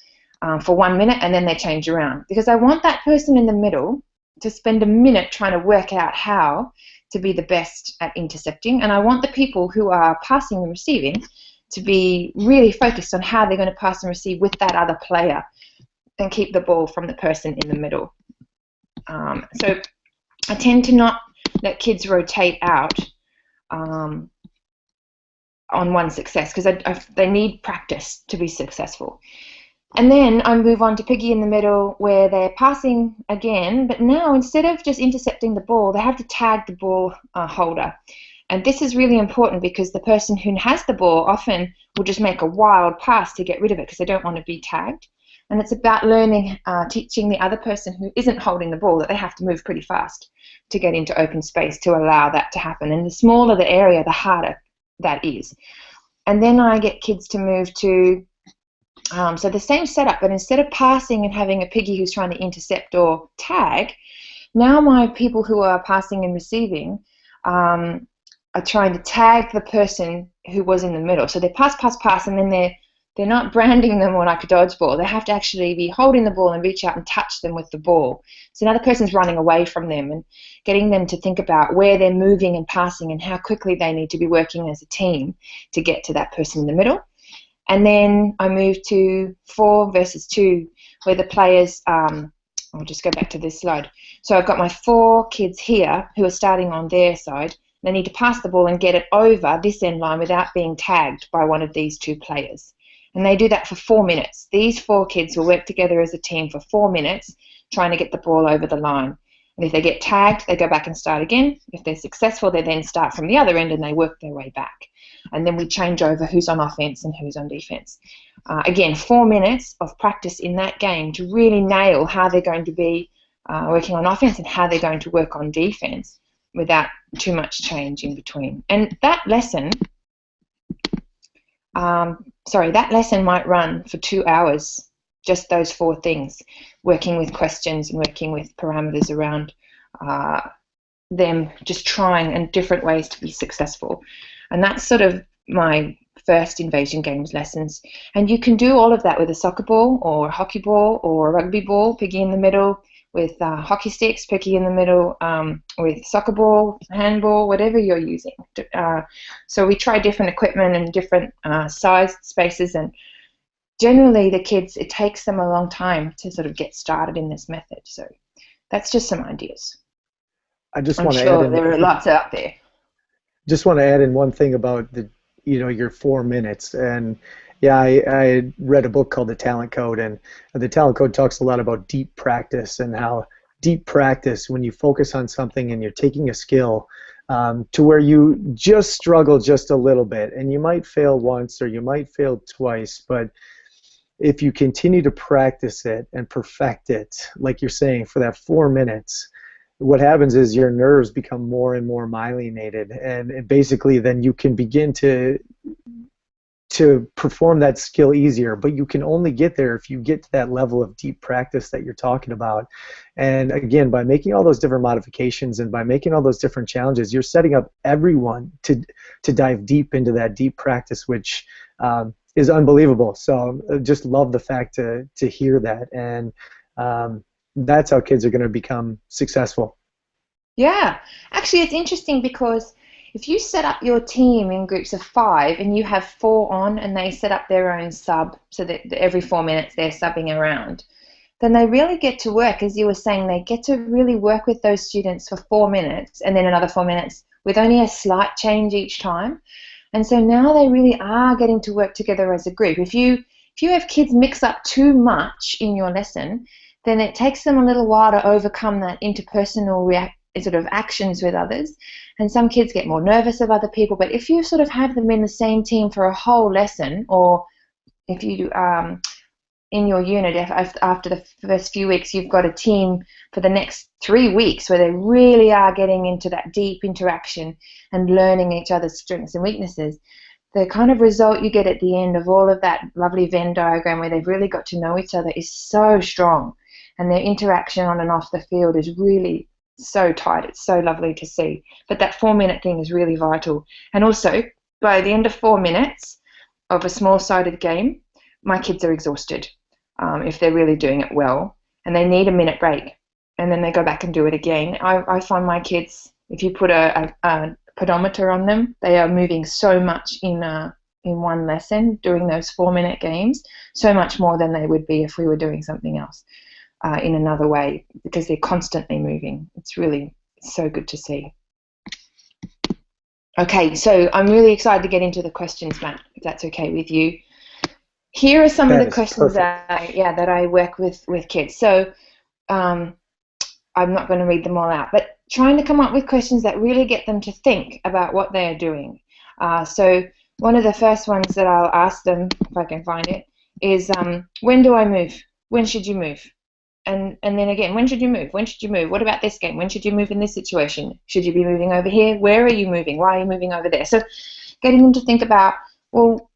for 1 minute, and then they change around. Because I want that person in the middle to spend a minute trying to work out how to be the best at intercepting, and I want the people who are passing and receiving to be really focused on how they're going to pass and receive with that other player and keep the ball from the person in the middle. So I tend to not let kids rotate out on one success, because they need practice to be successful. And then I move on to piggy in the middle, where they're passing again, but now instead of just intercepting the ball, they have to tag the ball holder. And this is really important because the person who has the ball often will just make a wild pass to get rid of it because they don't want to be tagged. And it's about learning, teaching the other person who isn't holding the ball that they have to move pretty fast to get into open space to allow that to happen. And the smaller the area, the harder that is. And then I get kids to move to so the same setup, but instead of passing and having a piggy who's trying to intercept or tag, now my people who are passing and receiving are trying to tag the person who was in the middle. So they pass, pass, pass, and then they're not branding them or like a dodgeball. They have to actually be holding the ball and reach out and touch them with the ball. So now the person's running away from them, and getting them to think about where they're moving and passing and how quickly they need to be working as a team to get to that person in the middle. And then I move to 4 versus 2, where the players, I'll just go back to this slide. So I've got my 4 kids here who are starting on their side. They need to pass the ball and get it over this end line without being tagged by one of these 2 players. And they do that for 4 minutes. These 4 kids will work together as a team for 4 minutes trying to get the ball over the line. And if they get tagged, they go back and start again. If they're successful, they then start from the other end and they work their way back. and then we change over who's on offense and who's on defense. Again, 4 minutes of practice in that game to really nail how they're going to be working on offense and how they're going to work on defense without too much change in between. And that lesson, that lesson might run for 2 hours, just those 4 things, working with questions and working with parameters around them just trying in different ways to be successful. And that's sort of my first Invasion Games lessons. And you can do all of that with a soccer ball or a hockey ball or a rugby ball, piggy in the middle, with hockey sticks, piggy in the middle, with soccer ball, handball, whatever you're using. So we try different equipment and different sized spaces, and generally the kids, it takes them a long time to sort of get started in this method. So that's just some ideas. I just I'm want to sure add in, there are lots out there. Just want to add in one thing about the, your 4 minutes. And yeah, I read a book called The Talent Code, and the Talent Code talks a lot about deep practice and how deep practice, when you focus on something and you're taking a skill to where you just struggle just a little bit, and you might fail once or you might fail twice, but if you continue to practice it and perfect it, like you're saying, for that 4 minutes, what happens is your nerves become more and more myelinated, and basically then you can begin to perform that skill easier. But you can only get there if you get to that level of deep practice that you're talking about. And again, by making all those different modifications and by making all those different challenges, you're setting up everyone to dive deep into that deep practice, which is unbelievable. So just love the fact to hear that, and that's how kids are going to become successful. Yeah, actually it's interesting because if you set up your team in groups of 5 and you have 4 on and they set up their own sub so that every 4 minutes they're subbing around, then they really get to work, as you were saying, they get to really work with those students for 4 minutes and then another 4 minutes with only a slight change each time. And so now they really are getting to work together as a group. If you have kids mix up too much in your lesson, then it takes them a little while to overcome that interpersonal sort of actions with others. And some kids get more nervous of other people. But if you sort of have them in the same team for a whole lesson, or if you in your unit, after the first few weeks, you've got a team for the next 3 weeks where they really are getting into that deep interaction and learning each other's strengths and weaknesses, the kind of result you get at the end of all of that lovely Venn diagram where they've really got to know each other is so strong, and their interaction on and off the field is really so tight. It's so lovely to see. But that 4 minute thing is really vital. And also, by the end of 4 minutes of a small-sided game, my kids are exhausted if they're really doing it well, and they need a minute break, and then they go back and do it again. I find my kids, if you put a pedometer on them, they are moving so much in one lesson during those 4 minute games, so much more than they would be if we were doing something else in another way, because they're constantly moving. It's really so good to see. Okay, so I'm really excited to get into the questions, Matt, if that's okay with you. Here are some of the questions that I work with kids. So I'm not going to read them all out, but trying to come up with questions that really get them to think about what they are doing. So one of the first ones that I'll ask them, if I can find it, is when do I move? When should you move? And then again, when should you move? When should you move? What about this game? When should you move in this situation? Should you be moving over here? Where are you moving? Why are you moving over there? So getting them to think about, well,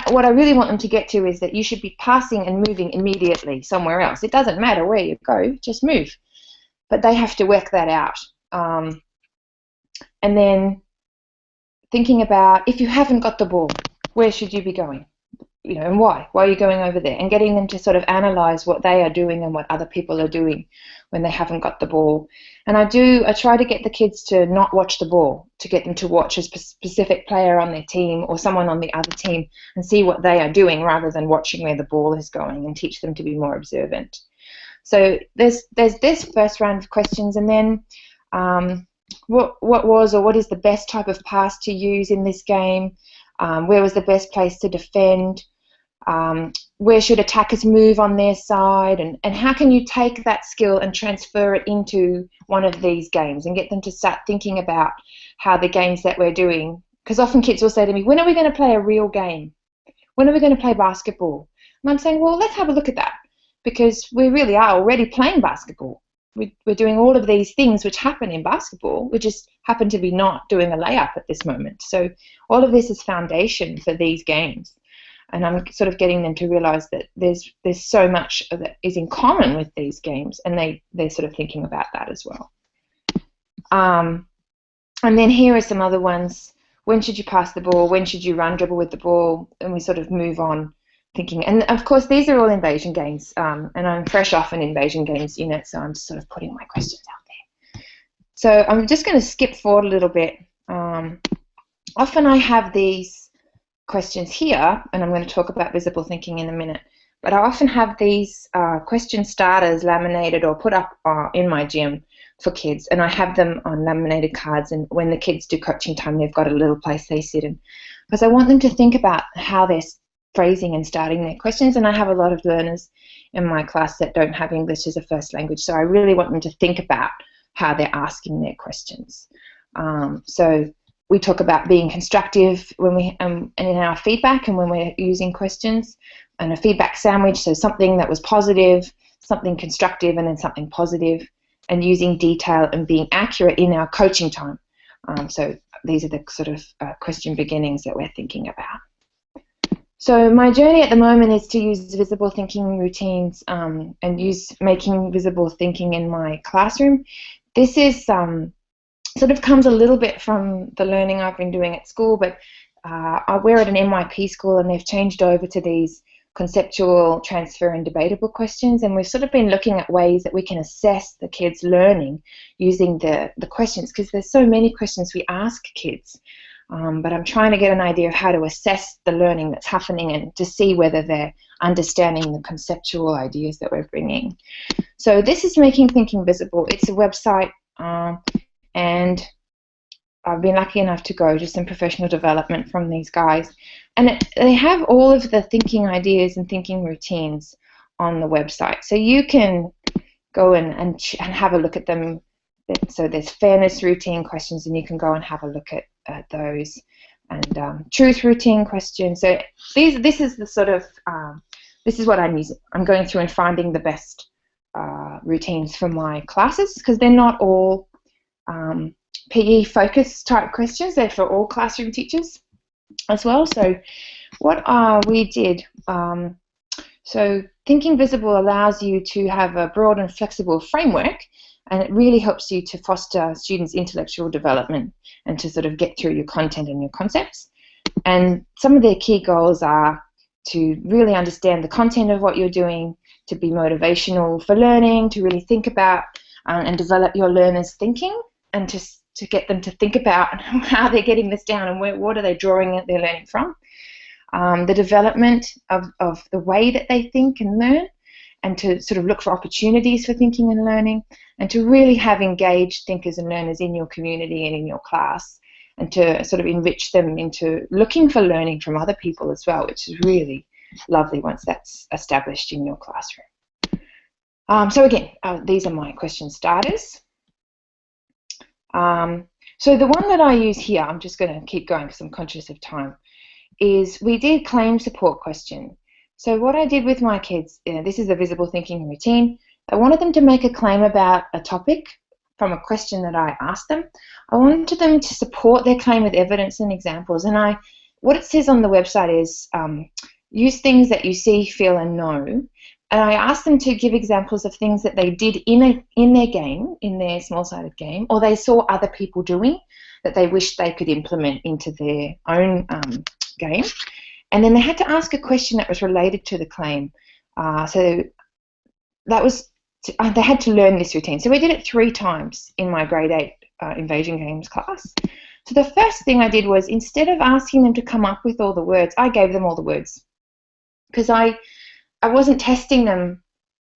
what I really want them to get to is that you should be passing and moving immediately somewhere else. It doesn't matter where you go, just move. But they have to work that out. And then thinking about, if you haven't got the ball, where should you be going? And why? Why are you going over there? And getting them to sort of analyze what they are doing and what other people are doing when they haven't got the ball. And I try to get the kids to not watch the ball, to get them to watch a specific player on their team or someone on the other team and see what they are doing rather than watching where the ball is going, and teach them to be more observant. So there's this first round of questions, and then what was or what is the best type of pass to use in this game? Where was the best place to defend? Where should attackers move on their side? And how can you take that skill and transfer it into one of these games and get them to start thinking about how the games that we're doing because often kids will say to me, when are we going to play a real game? When are we going to play basketball? And I'm saying, well, let's have a look at that, because we really are already playing basketball. We're doing all of these things which happen in basketball. We just happen to be not doing a layup at this moment. So all of this is foundation for these games. And I'm sort of getting them to realize that there's so much that is in common with these games, and they're sort of thinking about that as well. And then here are some other ones. When should you pass the ball? When should you run, dribble with the ball? And we sort of move on thinking. And, of course, these are all invasion games. And I'm fresh off an invasion games unit, so I'm just sort of putting my questions out there. So I'm just going to skip forward a little bit. Often I have these questions here, and I'm going to talk about visible thinking in a minute. But I often have these question starters laminated or put up in my gym for kids, and I have them on laminated cards, and when the kids do coaching time, they've got a little place they sit in, because I want them to think about how they're phrasing and starting their questions. And I have a lot of learners in my class that don't have English as a first language, so I really want them to think about how they're asking their questions. So we talk about being constructive when we and in our feedback and when we're using questions, and a feedback sandwich, so something that was positive, something constructive, and then something positive, and using detail and being accurate in our coaching time. So these are the sort of question beginnings that we're thinking about. So my journey at the moment is to use visible thinking routines and use making visible thinking in my classroom. This is sort of comes a little bit from the learning I've been doing at school, but we're at an NYP school, and they've changed over to these conceptual, transfer, and debatable questions, and we've sort of been looking at ways that we can assess the kids' learning using the questions, because there's so many questions we ask kids, but I'm trying to get an idea of how to assess the learning that's happening and to see whether they're understanding the conceptual ideas that we're bringing. So this is Making Thinking Visible. It's a website, and I've been lucky enough to go to some professional development from these guys, and they have all of the thinking ideas and thinking routines on the website, so you can go and have a look at them. So there's fairness routine questions, and you can go and have a look at those, and truth routine questions. So this is the sort of this is what I'm using. I'm going through and finding the best routines for my classes, because they're not all PE focus type questions. They're for all classroom teachers as well. So what we did, so Thinking Visible allows you to have a broad and flexible framework, and it really helps you to foster students' intellectual development and to sort of get through your content and your concepts. And some of their key goals are to really understand the content of what you're doing, to be motivational for learning, to really think about and develop your learners' thinking, and to get them to think about how they're getting this down and what are they drawing their learning from. The development of the way that they think and learn, and to sort of look for opportunities for thinking and learning, and to really have engaged thinkers and learners in your community and in your class, and to sort of enrich them into looking for learning from other people as well, which is really lovely once that's established in your classroom. So again, these are my question starters. So the one that I use here, I'm just going to keep going because I'm conscious of time, is we did claim support question. So what I did with my kids, this is a visible thinking routine. I wanted them to make a claim about a topic from a question that I asked them. I wanted them to support their claim with evidence and examples. And what it says on the website is use things that you see, feel, and know. And I asked them to give examples of things that they did in their game, in their small-sided game, or they saw other people doing that they wished they could implement into their own game. And then they had to ask a question that was related to the claim. So that was they had to learn this routine. So we did it 3 times in my grade 8 Invasion Games class. So the first thing I did was, instead of asking them to come up with all the words, I gave them all the words, because I wasn't testing them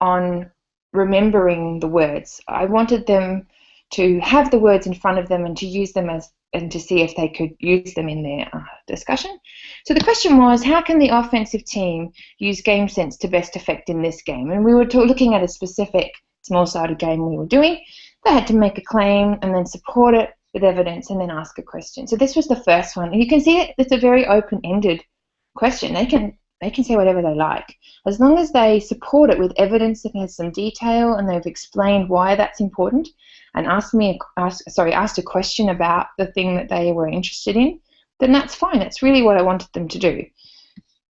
on remembering the words. I wanted them to have the words in front of them and to use them and to see if they could use them in their discussion. So the question was, how can the offensive team use game sense to best effect in this game? And we were looking at a specific small-sided game we were doing. They had to make a claim and then support it with evidence and then ask a question. So this was the first one. And you can see it's a very open-ended question. They can say whatever they like, as long as they support it with evidence that has some detail and they've explained why that's important, and asked a question about the thing that they were interested in, then that's fine. That's really what I wanted them to do.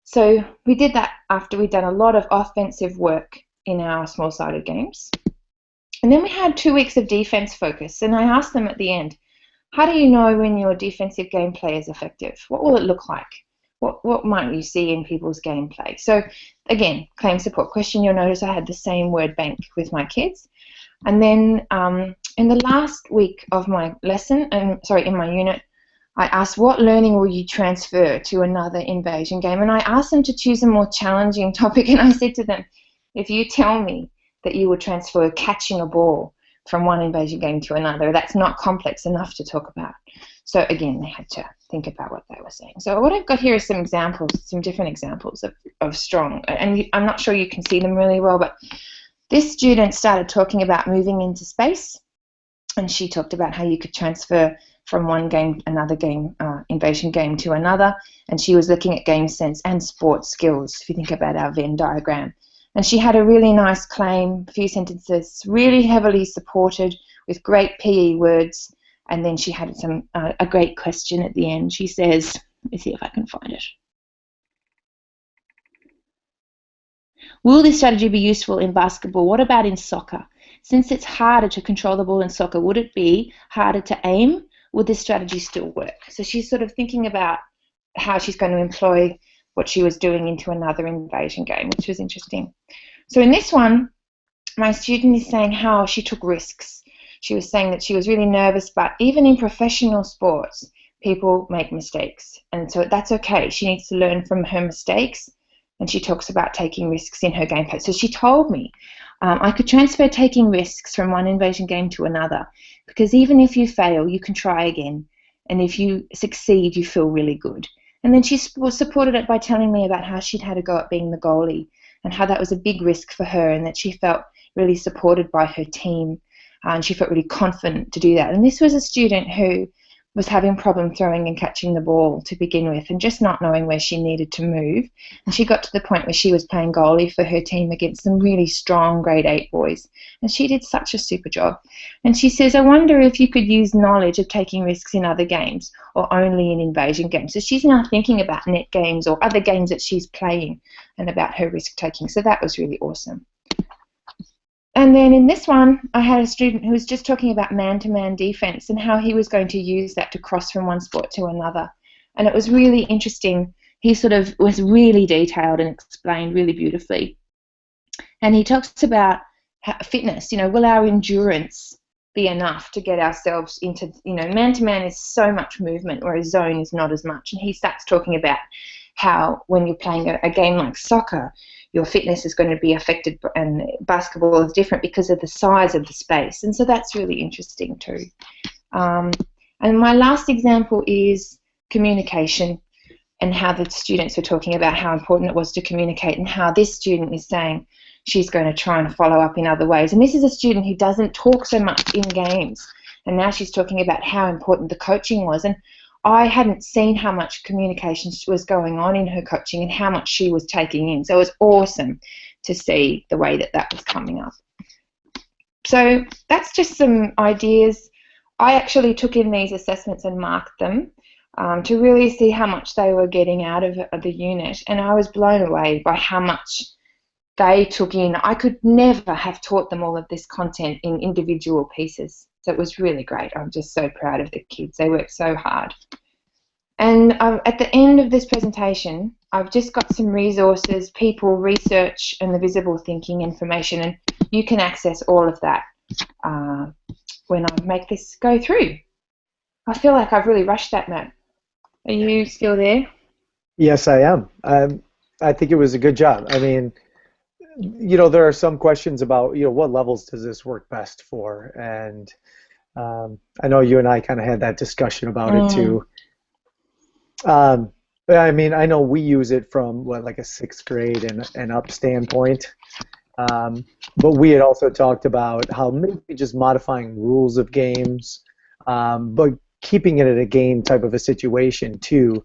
So we did that after we'd done a lot of offensive work in our small-sided games. And then we had 2 weeks of defense focus, and I asked them at the end, how do you know when your defensive gameplay is effective? What will it look like? What might you see in people's gameplay? So again, claim support question. You'll notice I had the same word bank with my kids. And then in the last week of my lesson, in my unit, I asked, what learning will you transfer to another invasion game? And I asked them to choose a more challenging topic, and I said to them, if you tell me that you will transfer catching a ball from one invasion game to another, that's not complex enough to talk about. So again, they had to think about what they were saying. So what I've got here is some examples, some different examples of strong, and I'm not sure you can see them really well, but this student started talking about moving into space, and she talked about how you could transfer from one game, another game, invasion game to another, and she was looking at game sense and sports skills, if you think about our Venn diagram. And she had a really nice claim, a few sentences, really heavily supported with great PE words, and then she had a great question at the end. She says, let me see if I can find it. Will this strategy be useful in basketball? What about in soccer? Since it's harder to control the ball in soccer, would it be harder to aim? Would this strategy still work? So she's sort of thinking about how she's going to employ what she was doing into another invasion game, which was interesting. So in this one, my student is saying how she took risks. She was saying that she was really nervous, but even in professional sports, people make mistakes. And so that's okay. She needs to learn from her mistakes. And she talks about taking risks in her gameplay. So she told me I could transfer taking risks from one invasion game to another, because even if you fail, you can try again. And if you succeed, you feel really good. And then she supported it by telling me about how she'd had a go at being the goalie and how that was a big risk for her, and that she felt really supported by her team, and she felt really confident to do that. And this was a student who was having problem throwing and catching the ball to begin with, and just not knowing where she needed to move. And she got to the point where she was playing goalie for her team against some really strong grade 8 boys, and she did such a super job. And she says, I wonder if you could use knowledge of taking risks in other games or only in invasion games. So she's now thinking about net games or other games that she's playing and about her risk taking. So that was really awesome. And then in this one, I had a student who was just talking about man-to-man defense and how he was going to use that to cross from one sport to another. And it was really interesting. He sort of was really detailed and explained really beautifully. And he talks about fitness. Will our endurance be enough to get ourselves into, man-to-man is so much movement, whereas zone is not as much. And he starts talking about how when you're playing a game like soccer, your fitness is going to be affected, and basketball is different because of the size of the space. And so that's really interesting too. And my last example is communication, and how the students were talking about how important it was to communicate, and how this student is saying she's going to try and follow up in other ways. And this is a student who doesn't talk so much in games, and now she's talking about how important the coaching was. And I hadn't seen how much communication was going on in her coaching and how much she was taking in. So it was awesome to see the way that was coming up. So that's just some ideas. I actually took in these assessments and marked them to really see how much they were getting out of the unit. And I was blown away by how much they took in. I could never have taught them all of this content in individual pieces. So it was really great. I'm just so proud of the kids. They worked so hard. And at the end of this presentation, I've just got some resources, people, research, and the visible thinking information. And you can access all of that when I make this go through. I feel like I've really rushed that, Matt. Are you still there? Yes, I am. I think it was a good job. I mean, there are some questions about, what levels does this work best for? And I know you and I kind of had that discussion about it too. But I mean, I know we use it from like a 6th grade and up standpoint. But we had also talked about how maybe just modifying rules of games but keeping it in a game type of a situation too,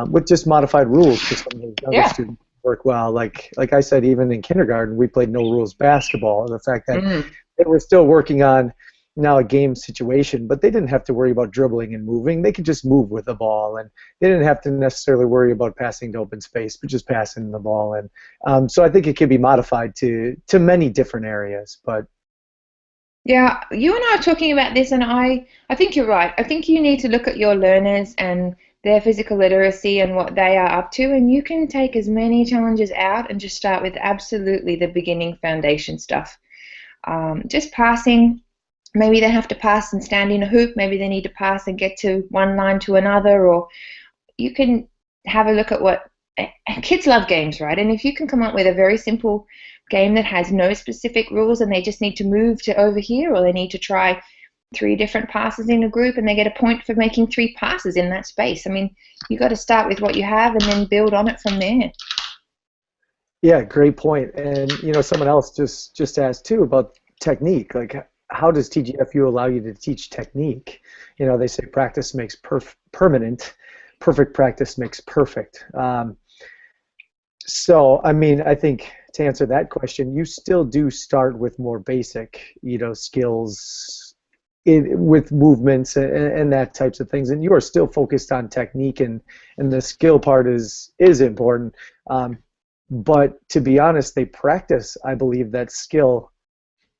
with just modified rules for some of those younger Yeah. students work well. Like I said, even in kindergarten, we played no rules basketball, and the fact that they were still working on now a game situation, but they didn't have to worry about dribbling and moving. They could just move with the ball, and they didn't have to necessarily worry about passing to open space, but just passing the ball. And so I think it can be modified to many different areas. But Yeah, you and I are talking about this, and I think you're right. I think you need to look at your learners and their physical literacy and what they are up to, and you can take as many challenges out and just start with absolutely the beginning foundation stuff. Just passing, maybe they have to pass and stand in a hoop, maybe they need to pass and get to one line to another, or you can have a look at what kids love games, right? And if you can come up with a very simple game that has no specific rules and they just need to move to over here, or they need to try 3 different passes in a group and they get a point for making 3 passes in that space. I mean, you got to start with what you have and then build on it from there. yeah, great point. And someone else just asked too about technique. Like, how does TGfU allow you to teach technique? They say practice makes permanent. Perfect practice makes perfect. So, I mean, I think to answer that question, you still do start with more basic, skills with movements and that types of things, and you are still focused on technique, and the skill part is important. But to be honest, they practice, I believe, that skill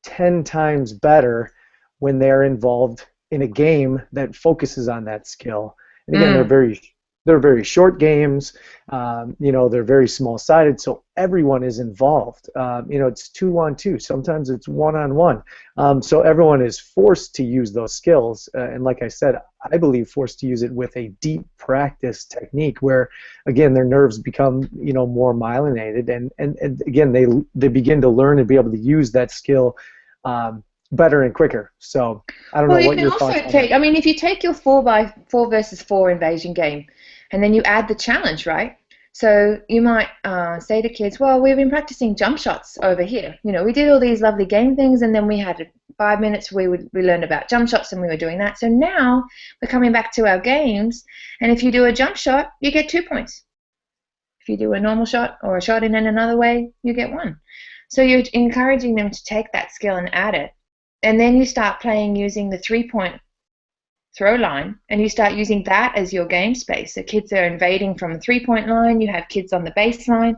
10 times better when they're involved in a game that focuses on that skill. And again, they're very short games. They're very small-sided, so everyone is involved. It's 2-on-2. Sometimes it's 1-on-1. So everyone is forced to use those skills. And like I said, I believe forced to use it with a deep practice technique where, again, their nerves become more myelinated, and again they begin to learn and be able to use that skill better and quicker. So I don't know what your thoughts are. Well, you can also take, I mean, if you take your 4x4 versus 4 invasion game, and then you add the challenge, right? So you might say to kids, well, we've been practicing jump shots over here. We did all these lovely game things, and then we had 5 minutes we learned about jump shots, and we were doing that. So now we're coming back to our games, and if you do a jump shot, you get 2 points. If you do a normal shot or a shot in another way, you get 1. So you're encouraging them to take that skill and add it. And then you start playing using the 3-point throw line, and you start using that as your game space. So kids are invading from the 3-point line, you have kids on the baseline,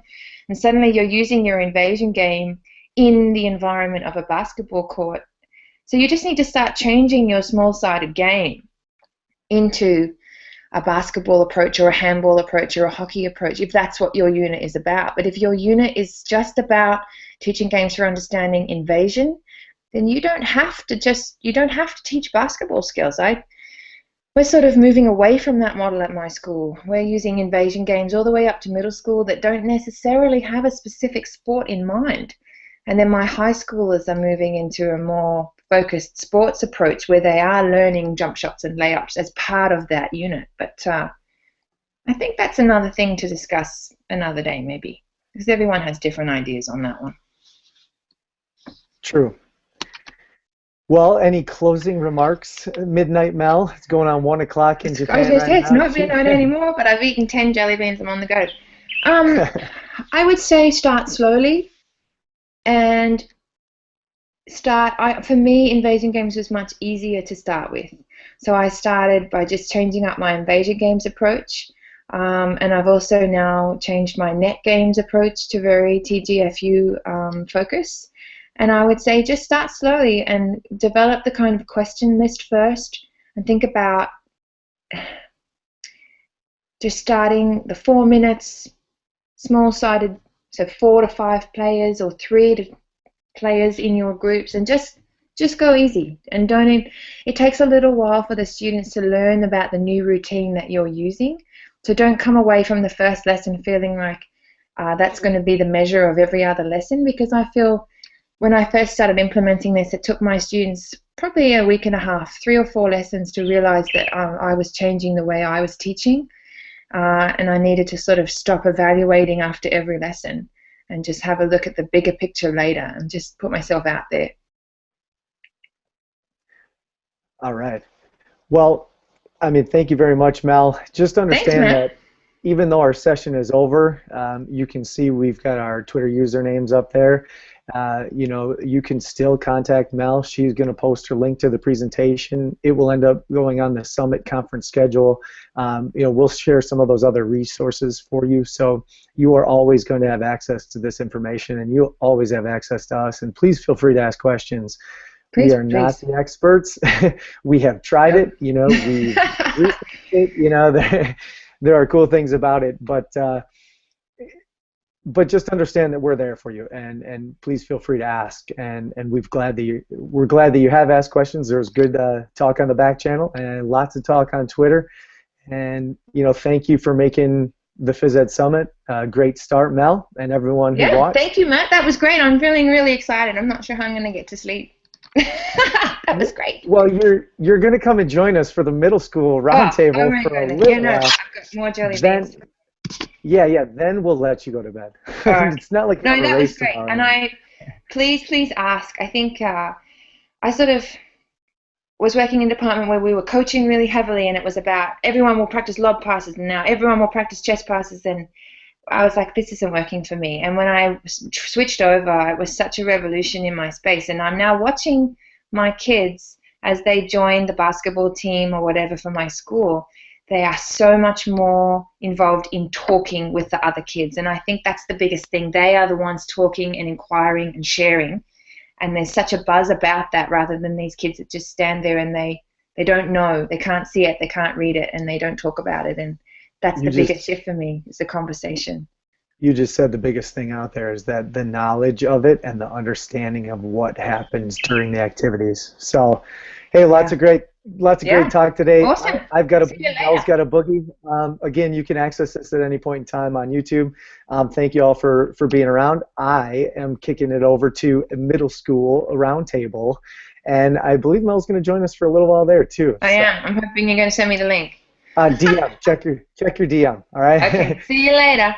and suddenly you're using your invasion game in the environment of a basketball court. So you just need to start changing your small-sided game into a basketball approach or a handball approach or a hockey approach, if that's what your unit is about. But if your unit is just about teaching games for understanding invasion, then you don't have to teach basketball skills. We're sort of moving away from that model at my school. We're using invasion games all the way up to middle school that don't necessarily have a specific sport in mind. And then my high schoolers are moving into a more focused sports approach where they are learning jump shots and layups as part of that unit. But I think that's another thing to discuss another day maybe, because everyone has different ideas on that one. True. Well, any closing remarks? Midnight Mel, it's going on 1 o'clock in Japan right now. It's not midnight anymore, but I've eaten 10 jelly beans. I'm on the go. I would say start slowly, and for me, invasion games was much easier to start with. So I started by just changing up my invasion games approach, and I've also now changed my net games approach to very TGfU focus. And I would say just start slowly and develop the kind of question list first, and think about just starting the 4 minutes, small-sided, so 4 to 5 players or 3 players in your groups, and just go easy. And it takes a little while for the students to learn about the new routine that you're using. So don't come away from the first lesson feeling like that's going to be the measure of every other lesson, because I feel when I first started implementing this, it took my students probably a week and a half, 3 or 4 lessons to realize that I was changing the way I was teaching, and I needed to sort of stop evaluating after every lesson and just have a look at the bigger picture later and just put myself out there. All right. Well, I mean, thank you very much, Mel. Just understand that even though our session is over, you can see we've got our Twitter usernames up there. You know, you can still contact Mel. She's going to post her link to the presentation. It will end up going on the Summit conference schedule. You know, we'll share some of those other resources for you. So you are always going to have access to this information, and you'll always have access to us. And please feel free to ask questions. We are not the experts. We have tried it. You know, we researched it. You know, there are cool things about it, but just understand that we're there for you, and please feel free to ask. And we're glad that you have asked questions. There was good talk on the back channel and lots of talk on Twitter. And you know, thank you for making the Phys Ed Summit a great start, Mel, and everyone who watched. Thank you, Matt. That was great. I'm feeling really excited. I'm not sure how I'm going to get to sleep. That was great. Well, you're going to come and join us for the middle school roundtable for a little while. I've got more jelly beans. Yeah. Then we'll let you go to bed. It's not like no, that was great. And please ask. I think I sort of was working in a department where we were coaching really heavily, and it was about everyone will practice lob passes, and now everyone will practice chest passes, and I was like, this isn't working for me. And when I switched over, it was such a revolution in my space. And I'm now watching my kids as they join the basketball team or whatever for my school. They are so much more involved in talking with the other kids. And I think that's the biggest thing. They are the ones talking and inquiring and sharing. And there's such a buzz about that rather than these kids that just stand there and they don't know. They can't see it. They can't read it. And they don't talk about it. And that's the biggest shift for me, is the conversation. You just said the biggest thing out there is that the knowledge of it and the understanding of what happens during the activities. So, hey, lots of great talk today. Awesome. I've got Mel's got a boogie. Again, you can access this at any point in time on YouTube. Thank you all for being around. I am kicking it over to a middle school roundtable, and I believe Mel's going to join us for a little while there too. I am. I'm hoping you're going to send me the link. DM. Check your DM. All right. Okay. See you later.